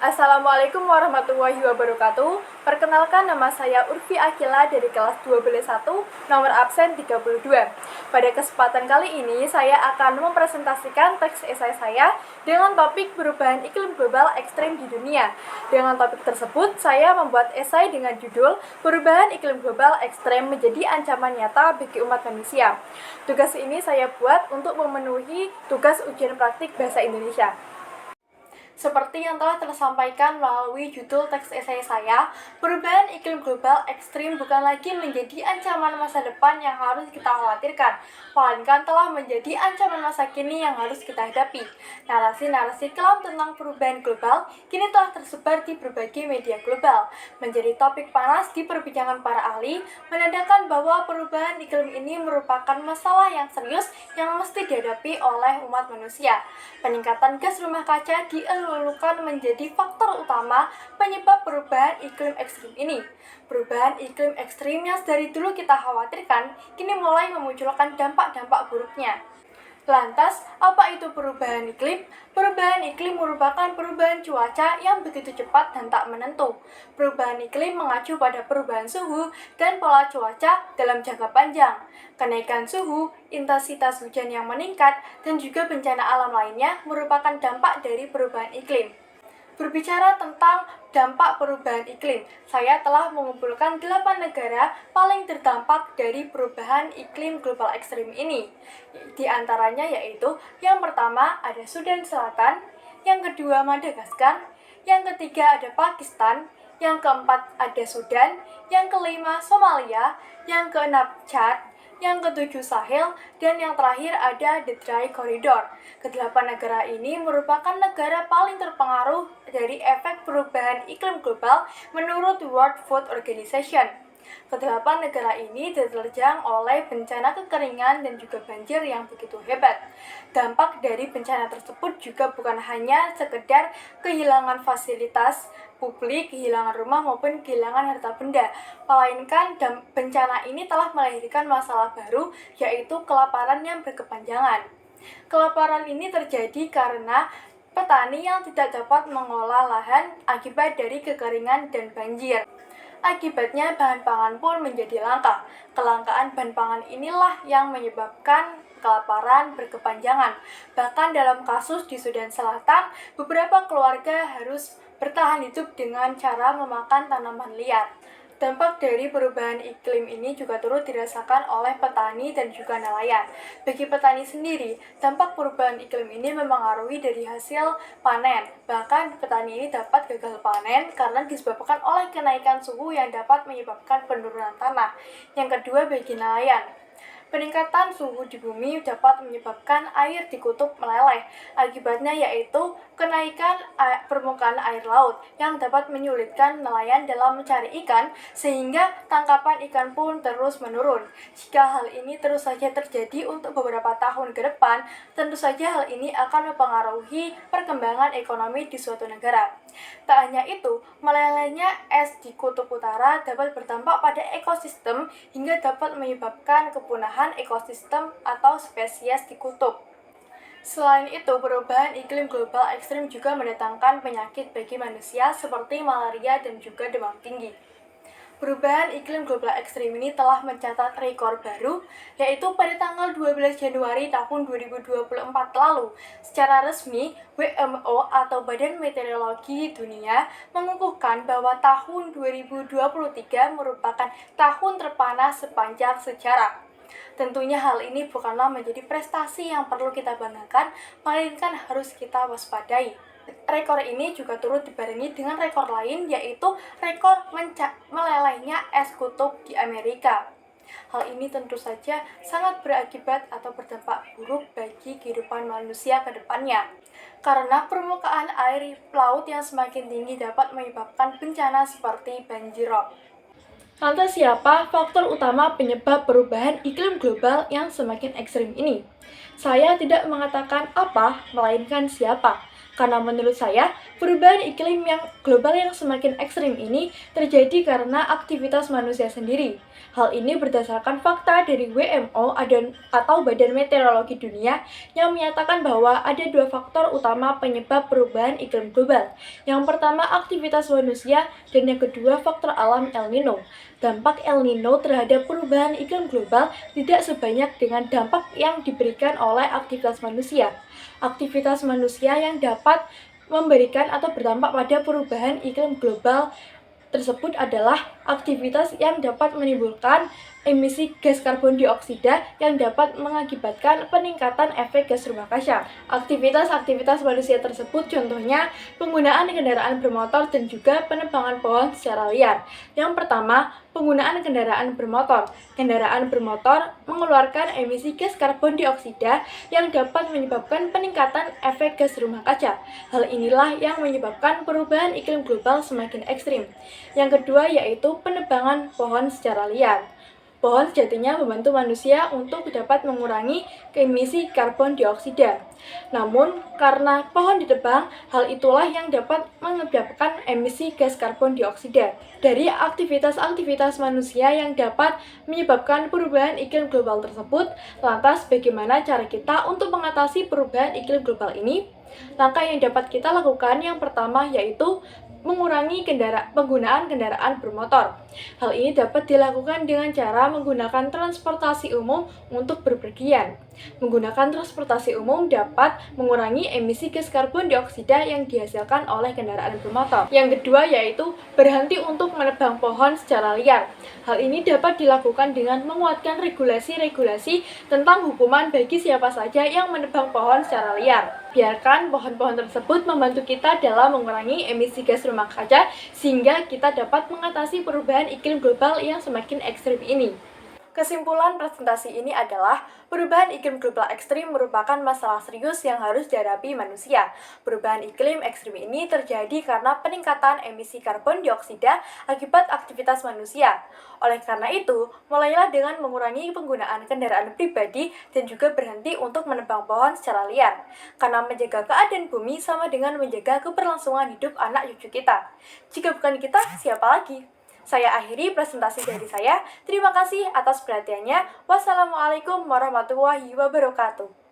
Assalamualaikum warahmatullahi wabarakatuh. Perkenalkan, nama saya Urfi Akila dari kelas 12-1, nomor absen 32. Pada kesempatan kali ini, saya akan mempresentasikan teks esai saya dengan topik perubahan iklim global ekstrim di dunia. Dengan topik tersebut, saya membuat esai dengan judul Perubahan Iklim Global Ekstrim Menjadi Ancaman Nyata Bagi Umat Manusia. Tugas ini saya buat untuk memenuhi tugas ujian praktik Bahasa Indonesia. Seperti yang telah tersampaikan melalui judul teks esai saya, perubahan iklim global ekstrim bukan lagi menjadi ancaman masa depan yang harus kita khawatirkan, melainkan telah menjadi ancaman masa kini yang harus kita hadapi. Narasi-narasi kelam tentang perubahan global kini telah tersebar di berbagai media global, menjadi topik panas di perbincangan para ahli, menandakan bahwa perubahan iklim ini merupakan masalah yang serius yang mesti dihadapi oleh umat manusia. Peningkatan gas rumah kaca dilulukan menjadi faktor utama penyebab perubahan iklim ekstrim ini. Perubahan iklim ekstrim yang dari dulu kita khawatirkan, kini mulai memunculkan dampak-dampak buruknya. Lantas, apa itu perubahan iklim? Perubahan iklim merupakan perubahan cuaca yang begitu cepat dan tak menentu. Perubahan iklim mengacu pada perubahan suhu dan pola cuaca dalam jangka panjang. Kenaikan suhu, intensitas hujan yang meningkat, dan juga bencana alam lainnya merupakan dampak dari perubahan iklim. Berbicara tentang dampak perubahan iklim, saya telah mengumpulkan 8 negara paling terdampak dari perubahan iklim global ekstrim ini. Di antaranya yaitu, yang pertama ada Sudan Selatan, yang kedua Madagaskar, yang ketiga ada Pakistan, yang keempat ada Sudan, yang kelima Somalia, yang keenam Chad, yang ketujuh Sahel, dan yang terakhir ada The Dry Corridor. Kedelapan negara ini merupakan negara paling terpengaruh dari efek perubahan iklim global menurut World Food Organization. Kedelapan negara ini diterjang oleh bencana kekeringan dan juga banjir yang begitu hebat. Dampak dari bencana tersebut juga bukan hanya sekedar kehilangan fasilitas publik, kehilangan rumah maupun kehilangan harta benda, melainkan bencana ini telah melahirkan masalah baru, yaitu kelaparan yang berkepanjangan. Kelaparan ini terjadi karena petani yang tidak dapat mengolah lahan akibat dari kekeringan dan banjir. Akibatnya bahan pangan pun menjadi langka. Kelangkaan bahan pangan inilah yang menyebabkan kelaparan berkepanjangan. Bahkan dalam kasus di Sudan Selatan, beberapa keluarga harus bertahan hidup dengan cara memakan tanaman liar. Dampak dari perubahan iklim ini juga turut dirasakan oleh petani dan juga nelayan. Bagi petani sendiri, dampak perubahan iklim ini memengaruhi dari hasil panen. Bahkan petani ini dapat gagal panen karena disebabkan oleh kenaikan suhu yang dapat menyebabkan penurunan tanah. Yang kedua, bagi nelayan, peningkatan suhu di bumi dapat menyebabkan air di kutub meleleh. Akibatnya yaitu kenaikan permukaan air laut yang dapat menyulitkan nelayan dalam mencari ikan, sehingga tangkapan ikan pun terus menurun. Jika hal ini terus saja terjadi untuk beberapa tahun ke depan, tentu saja hal ini akan mempengaruhi perkembangan ekonomi di suatu negara. Tak hanya itu, melelehnya es di kutub utara dapat berdampak pada ekosistem hingga dapat menyebabkan kepunahan ekosistem atau spesies di kutub. Selain itu, perubahan iklim global ekstrim juga mendatangkan penyakit bagi manusia seperti malaria dan juga demam tinggi. Perubahan iklim global ekstrim ini telah mencatat rekor baru, yaitu pada tanggal 12 Januari tahun 2024 lalu. Secara resmi, WMO atau Badan Meteorologi Dunia mengukuhkan bahwa tahun 2023 merupakan tahun terpanas sepanjang sejarah. Tentunya hal ini bukanlah menjadi prestasi yang perlu kita banggakan, melainkan harus kita waspadai. Rekor ini juga turut dibarengi dengan rekor lain, yaitu rekor melelehnya es kutub di Amerika. Hal ini tentu saja sangat berakibat atau berdampak buruk bagi kehidupan manusia ke depannya. Karena permukaan air laut yang semakin tinggi dapat menyebabkan bencana seperti banjir rob. Lantas siapa faktor utama penyebab perubahan iklim global yang semakin ekstrim ini? Saya tidak mengatakan apa, melainkan siapa. Karena menurut saya, Perubahan iklim yang global yang semakin ekstrim ini terjadi karena aktivitas manusia sendiri. Hal ini berdasarkan fakta dari WMO atau Badan Meteorologi Dunia yang menyatakan bahwa ada dua faktor utama penyebab perubahan iklim global. Yang pertama aktivitas manusia dan yang kedua faktor alam El Nino. Dampak El Nino terhadap perubahan iklim global tidak sebanyak dengan dampak yang diberikan oleh aktivitas manusia. Aktivitas manusia yang dapat memberikan atau berdampak pada perubahan iklim global tersebut adalah aktivitas yang dapat menimbulkan emisi gas karbon dioksida yang dapat mengakibatkan peningkatan efek gas rumah kaca. Aktivitas-aktivitas manusia tersebut contohnya penggunaan kendaraan bermotor dan juga penebangan pohon secara liar. Yang pertama, penggunaan kendaraan bermotor. Kendaraan bermotor mengeluarkan emisi gas karbon dioksida yang dapat menyebabkan peningkatan efek gas rumah kaca. Hal inilah yang menyebabkan perubahan iklim global semakin ekstrim. Yang kedua yaitu penebangan pohon secara liar. Pohon sejatinya membantu manusia untuk dapat mengurangi emisi karbon dioksida. Namun, karena pohon ditebang, hal itulah yang dapat menyebabkan emisi gas karbon dioksida. Dari aktivitas-aktivitas manusia yang dapat menyebabkan perubahan iklim global tersebut, lantas bagaimana cara kita untuk mengatasi perubahan iklim global ini? Langkah yang dapat kita lakukan yang pertama yaitu mengurangi penggunaan kendaraan bermotor. Hal ini dapat dilakukan dengan cara menggunakan transportasi umum untuk bepergian. Menggunakan transportasi umum dapat mengurangi emisi gas karbon dioksida yang dihasilkan oleh kendaraan bermotor. Yang kedua yaitu berhenti untuk menebang pohon secara liar. Hal ini dapat dilakukan dengan menguatkan regulasi-regulasi tentang hukuman bagi siapa saja yang menebang pohon secara liar. Biarkan pohon-pohon tersebut membantu kita dalam mengurangi emisi gas rumah kaca sehingga kita dapat mengatasi perubahan iklim global yang semakin ekstrim ini. Kesimpulan presentasi ini adalah perubahan iklim global ekstrim merupakan masalah serius yang harus dihadapi manusia. Perubahan iklim ekstrim ini terjadi karena peningkatan emisi karbon dioksida akibat aktivitas manusia. Oleh karena itu, mulailah dengan mengurangi penggunaan kendaraan pribadi dan juga berhenti untuk menebang pohon secara liar. Karena menjaga keadaan bumi sama dengan menjaga keberlangsungan hidup anak cucu kita. Jika bukan kita, siapa lagi? Saya akhiri presentasi dari saya. Terima kasih atas perhatiannya. Wassalamualaikum warahmatullahi wabarakatuh.